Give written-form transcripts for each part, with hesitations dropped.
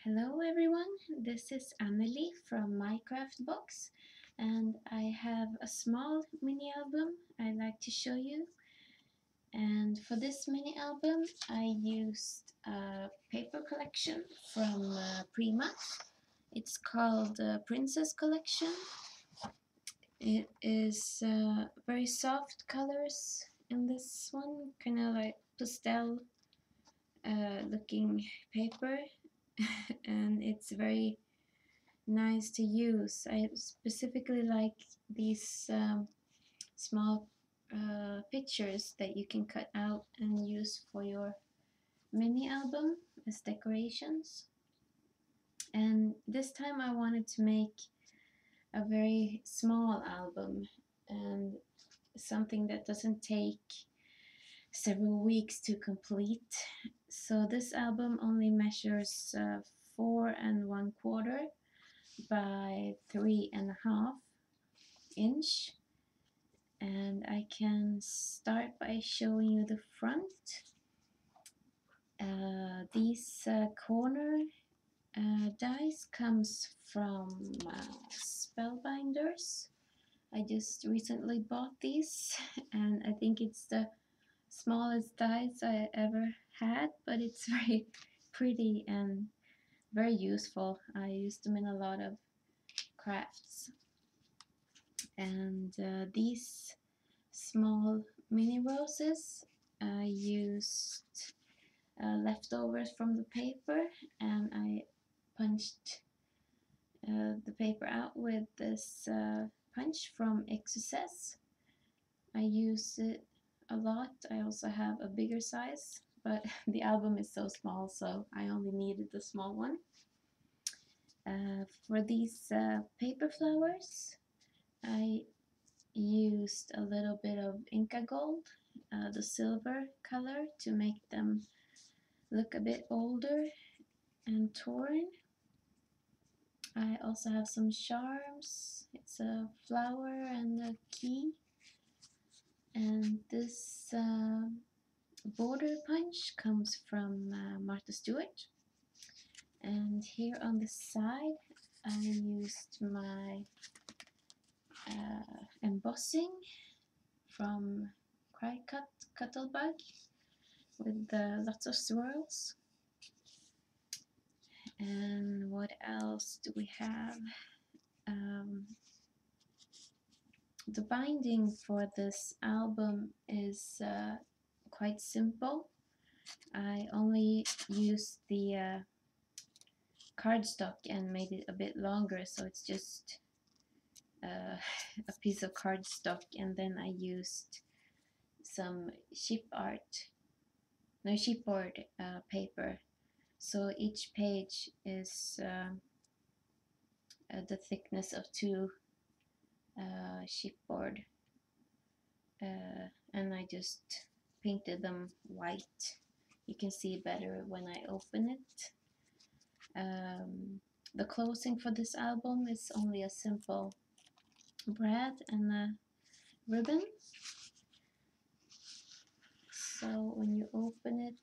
Hello everyone, this is Amelie from Minecraft Box, and I have a small mini album I'd like to show you. And for this mini album I used a paper collection from Prima. It's called Princess Collection. It is very soft colors in this one, kind of like pastel looking paper and it's very nice to use. I specifically like these small pictures that you can cut out and use for your mini album as decorations. And this time I wanted to make a very small album and something that doesn't take several weeks to complete. So this album only measures 4 1/4 by 3.5 inch, and I can start by showing you the front. These corner dies comes from Spellbinders. I just recently bought these and I think it's the smallest dies I ever had, but it's very pretty and very useful. I used them in a lot of crafts. And these small mini roses I used leftovers from the paper, and I punched the paper out with this punch from XSS. I use it a lot. I also have a bigger size, but the album is so small, so I only needed the small one. For these paper flowers, I used a little bit of Inca Gold, the silver color, to make them look a bit older and torn. I also have some charms. It's a flower and a key. And this border punch comes from Martha Stewart. And here on the side I used my embossing from Cuttlebug with lots of swirls. And what else do we have? The binding for this album is quite simple. I only used the cardstock and made it a bit longer, so it's just a piece of cardstock, and then I used some chipboard paper. So each page is the thickness of 2 chipboard, and I just painted them white. You can see better when I open it. The closing for this album is only a simple brad and a ribbon. So when you open it,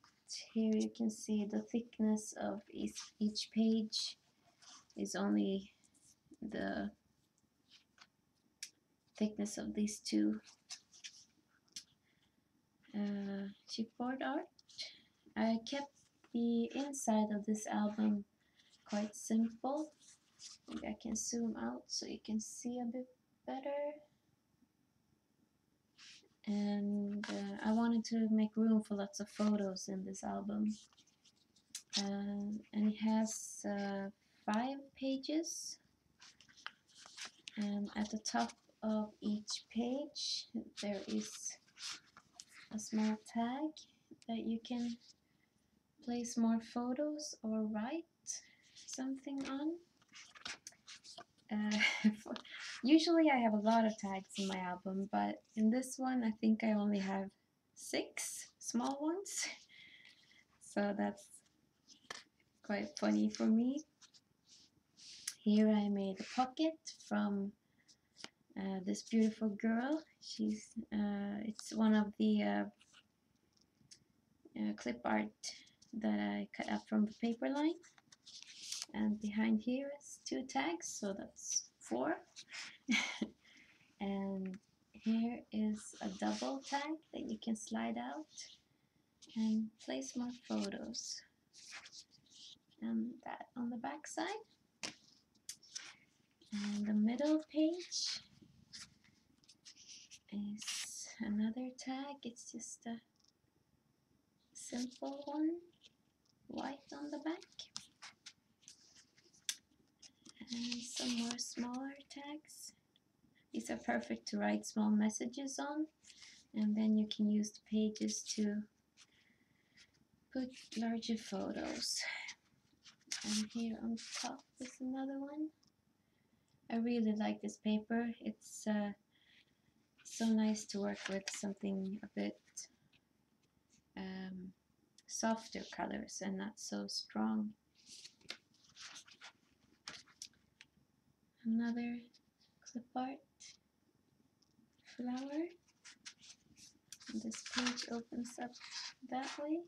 here you can see the thickness of each page is only the thickness of these 2 chipboard art. I kept the inside of this album quite simple. Maybe I can zoom out so you can see a bit better. And I wanted to make room for lots of photos in this album. And it has 5 pages. And at the top of each page there is a small tag that you can place more photos or write something on. Usually I have a lot of tags in my album, but in this one I think I only have 6 small ones. So that's quite funny for me. Here I made a pocket from this beautiful girl. It's one of the clip art that I cut up from the paper line. And behind here is 2 tags, so that's 4. And here is a double tag that you can slide out and place more photos. And that on the back side. And the middle page is another tag. It's just a simple one, white on the back. And some more smaller tags. These are perfect to write small messages on, and then you can use the pages to put larger photos. And here on top is another one. I really like this paper. It's so nice to work with something a bit softer colors and not so strong. Another clip art flower. And this page opens up that way.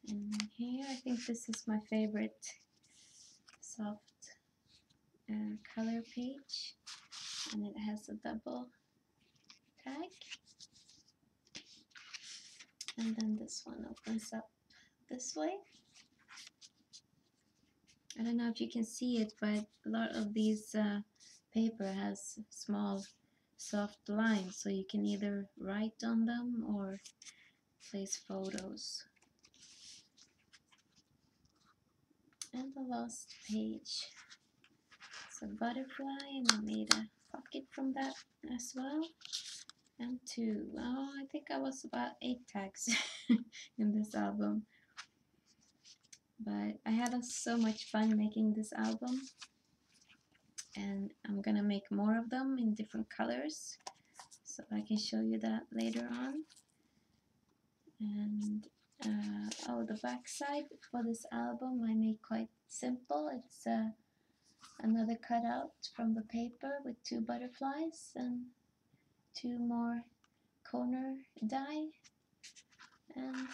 And here, I think this is my favorite soft color page, and it has a double tag. And then this one opens up this way. I don't know if you can see it, but a lot of these paper has small soft lines, so you can either write on them or place photos. And the last page, it's a butterfly, and I made a pocket from that as well. And 2. Oh, I think I was about 8 tags in this album. But I had so much fun making this album, and I'm gonna make more of them in different colors, so I can show you that later on. And oh, the back side for this album I made quite simple. It's another cutout from the paper with 2 butterflies and 2 more corner die, and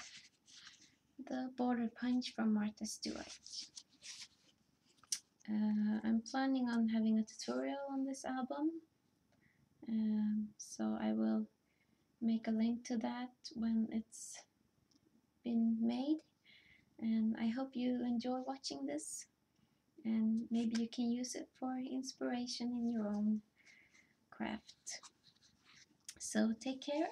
the border punch from Martha Stewart. I'm planning on having a tutorial on this album, so I will make a link to that when it's been made. And I hope you enjoy watching this, and maybe you can use it for inspiration in your own craft. So take care